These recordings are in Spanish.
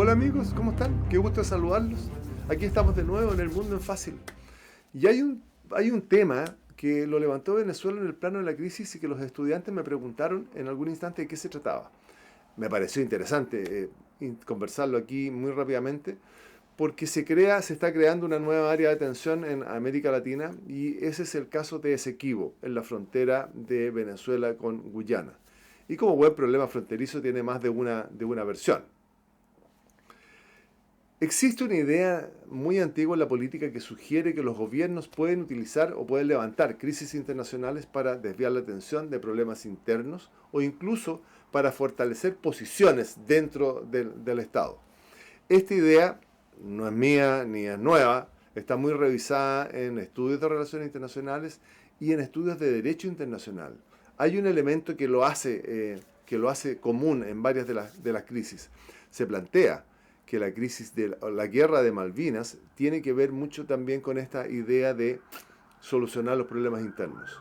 Hola amigos, ¿cómo están? Qué gusto saludarlos. Aquí estamos de nuevo en El Mundo en Fácil. Y hay un tema que lo levantó Venezuela en el plano de la crisis y que los estudiantes me preguntaron en algún instante de qué se trataba. Me pareció interesante conversarlo aquí muy rápidamente porque se está creando una nueva área de tensión en América Latina y ese es el caso de Esequibo, en la frontera de Venezuela con Guyana. Y como buen problema fronterizo tiene más de una versión. Existe una idea muy antigua en la política que sugiere que los gobiernos pueden utilizar o pueden levantar crisis internacionales para desviar la atención de problemas internos o incluso para fortalecer posiciones dentro del Estado. Esta idea no es mía ni es nueva, está muy revisada en estudios de relaciones internacionales y en estudios de derecho internacional. Hay un elemento que lo hace común en varias de las crisis. Se plantea que la crisis de la guerra de Malvinas tiene que ver mucho también con esta idea de solucionar los problemas internos.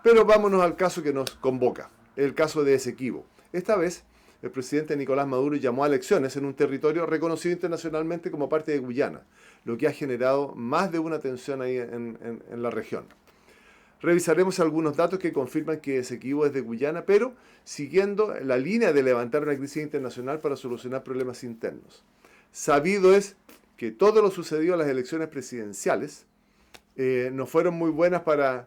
Pero vámonos al caso que nos convoca, el caso de Esequibo. Esta vez, el presidente Nicolás Maduro llamó a elecciones en un territorio reconocido internacionalmente como parte de Guyana, lo que ha generado más de una tensión ahí en la región. Revisaremos algunos datos que confirman que Esequibo es de Guyana, pero siguiendo la línea de levantar una crisis internacional para solucionar problemas internos. Sabido es que todo lo sucedido en las elecciones presidenciales no fueron muy buenas para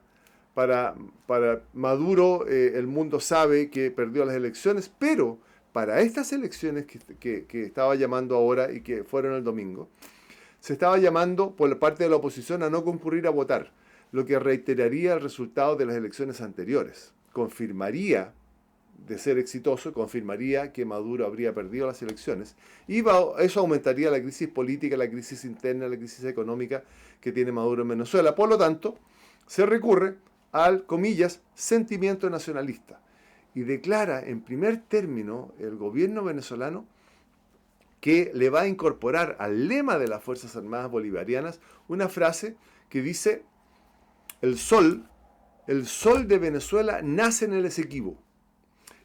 Maduro. El mundo sabe que perdió las elecciones, pero para estas elecciones que estaba llamando ahora y que fueron el domingo, se estaba llamando por parte de la oposición a no concurrir a votar, lo que reiteraría el resultado de las elecciones anteriores. Confirmaría, de ser exitoso, confirmaría que Maduro habría perdido las elecciones y eso aumentaría la crisis política, la crisis interna, la crisis económica que tiene Maduro en Venezuela. Por lo tanto, se recurre al, comillas, sentimiento nacionalista y declara en primer término el gobierno venezolano que le va a incorporar al lema de las Fuerzas Armadas Bolivarianas una frase que dice: el sol de Venezuela nace en el Esequibo.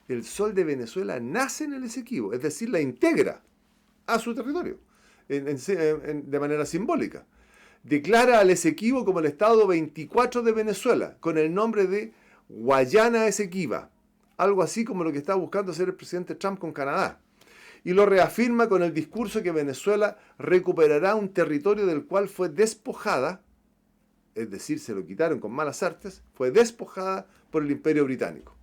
El sol de Venezuela nace en el Esequibo, es decir, la integra a su territorio de manera simbólica. Declara al Esequibo como el estado 24 de Venezuela, con el nombre de Guayana Esequiba, algo así como lo que está buscando hacer el presidente Trump con Canadá. Y lo reafirma con el discurso que Venezuela recuperará un territorio del cual fue despojada, es decir, se lo quitaron con malas artes, fue despojada por el Imperio Británico.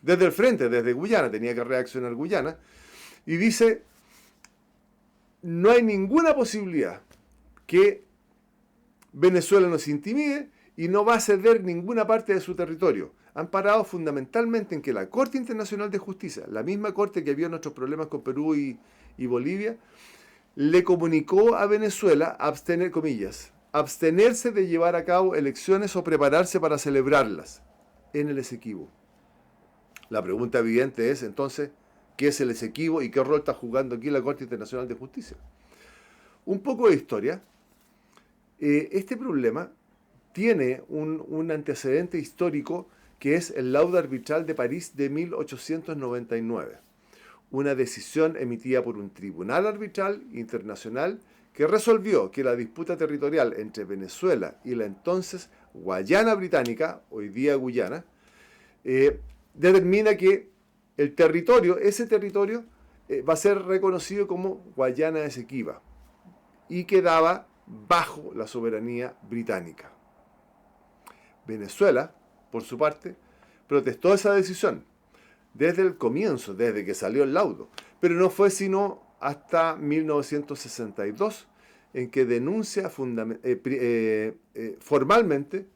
Desde el frente, desde Guyana, tenía que reaccionar Guyana, y dice: no hay ninguna posibilidad que Venezuela nos intimide y no va a ceder ninguna parte de su territorio. Han parado fundamentalmente en que la Corte Internacional de Justicia, la misma corte que vio nuestros problemas con Perú y Bolivia, le comunicó a Venezuela abstenerse de llevar a cabo elecciones o prepararse para celebrarlas en el Esequibo. La pregunta evidente es, entonces, ¿qué es el Esequibo y qué rol está jugando aquí la Corte Internacional de Justicia? Un poco de historia. Este problema tiene un antecedente histórico que es el laudo arbitral de París de 1899. Una decisión emitida por un tribunal arbitral internacional que resolvió que la disputa territorial entre Venezuela y la entonces Guayana Británica, hoy día Guyana, determina que ese territorio va a ser reconocido como Guayana Esequiba y quedaba bajo la soberanía británica. Venezuela, por su parte, protestó esa decisión desde el comienzo, desde que salió el laudo, pero no fue sino hasta 1962 en que denuncia formalmente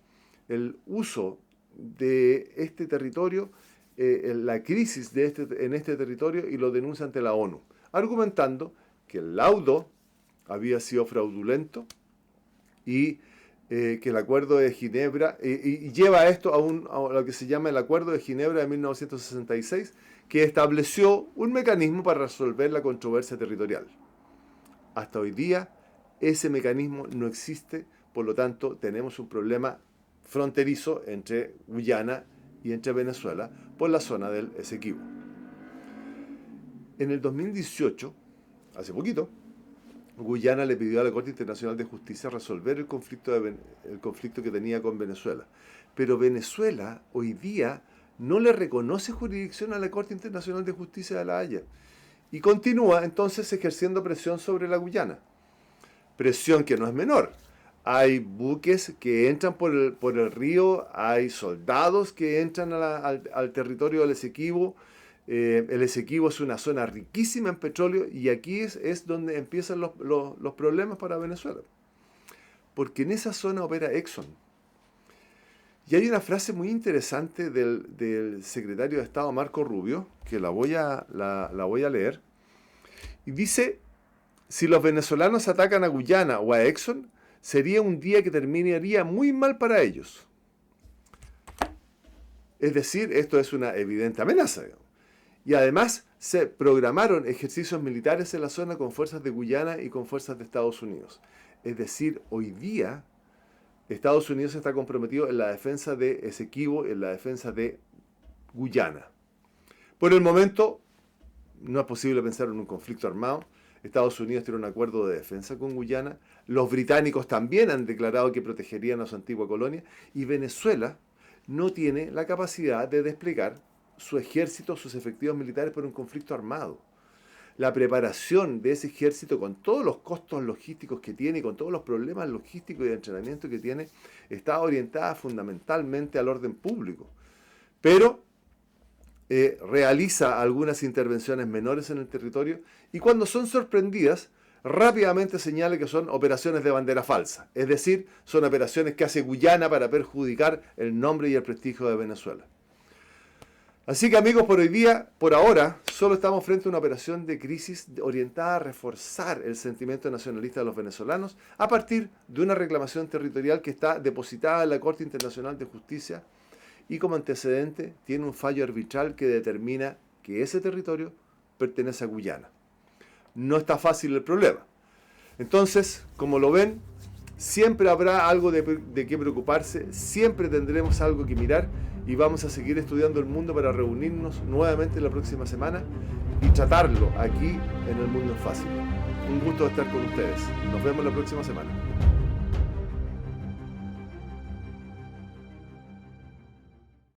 el uso de este territorio, la crisis en este territorio, y lo denuncia ante la ONU, argumentando que el laudo había sido fraudulento y que el Acuerdo de Ginebra, y lleva esto a lo que se llama el Acuerdo de Ginebra de 1966, que estableció un mecanismo para resolver la controversia territorial. Hasta hoy día ese mecanismo no existe, por lo tanto tenemos un problema fronterizo entre Guyana y entre Venezuela por la zona del Esequibo. En el 2018, hace poquito, Guyana le pidió a la Corte Internacional de Justicia resolver el conflicto que tenía con Venezuela. Pero Venezuela hoy día no le reconoce jurisdicción a la Corte Internacional de Justicia de La Haya y continúa entonces ejerciendo presión sobre la Guyana. Presión que no es menor. Hay buques que entran por el río, hay soldados que entran al territorio del Esequibo. El Esequibo es una zona riquísima en petróleo y aquí es donde empiezan los problemas para Venezuela. Porque en esa zona opera Exxon. Y hay una frase muy interesante del secretario de Estado Marco Rubio, que la voy a leer, y dice: si los venezolanos atacan a Guyana o a Exxon, sería un día que terminaría muy mal para ellos. Es decir, esto es una evidente amenaza. Y además se programaron ejercicios militares en la zona con fuerzas de Guyana y con fuerzas de Estados Unidos. Es decir, hoy día Estados Unidos está comprometido en la defensa de Esequibo, en la defensa de Guyana. Por el momento, no es posible pensar en un conflicto armado. Estados Unidos tiene un acuerdo de defensa con Guyana. Los británicos también han declarado que protegerían a su antigua colonia. Y Venezuela no tiene la capacidad de desplegar su ejército, sus efectivos militares por un conflicto armado. La preparación de ese ejército, con todos los costos logísticos que tiene y con todos los problemas logísticos y de entrenamiento que tiene, está orientada fundamentalmente al orden público. Pero realiza algunas intervenciones menores en el territorio y cuando son sorprendidas, rápidamente señala que son operaciones de bandera falsa. Es decir, son operaciones que hace Guyana para perjudicar el nombre y el prestigio de Venezuela. Así que amigos, por ahora, solo estamos frente a una operación de crisis orientada a reforzar el sentimiento nacionalista de los venezolanos a partir de una reclamación territorial que está depositada en la Corte Internacional de Justicia y como antecedente tiene un fallo arbitral que determina que ese territorio pertenece a Guyana. No está fácil el problema. Entonces, como lo ven, siempre habrá algo de qué preocuparse, siempre tendremos algo que mirar y vamos a seguir estudiando el mundo para reunirnos nuevamente la próxima semana y tratarlo aquí en El Mundo es Fácil. Un gusto estar con ustedes. Nos vemos la próxima semana.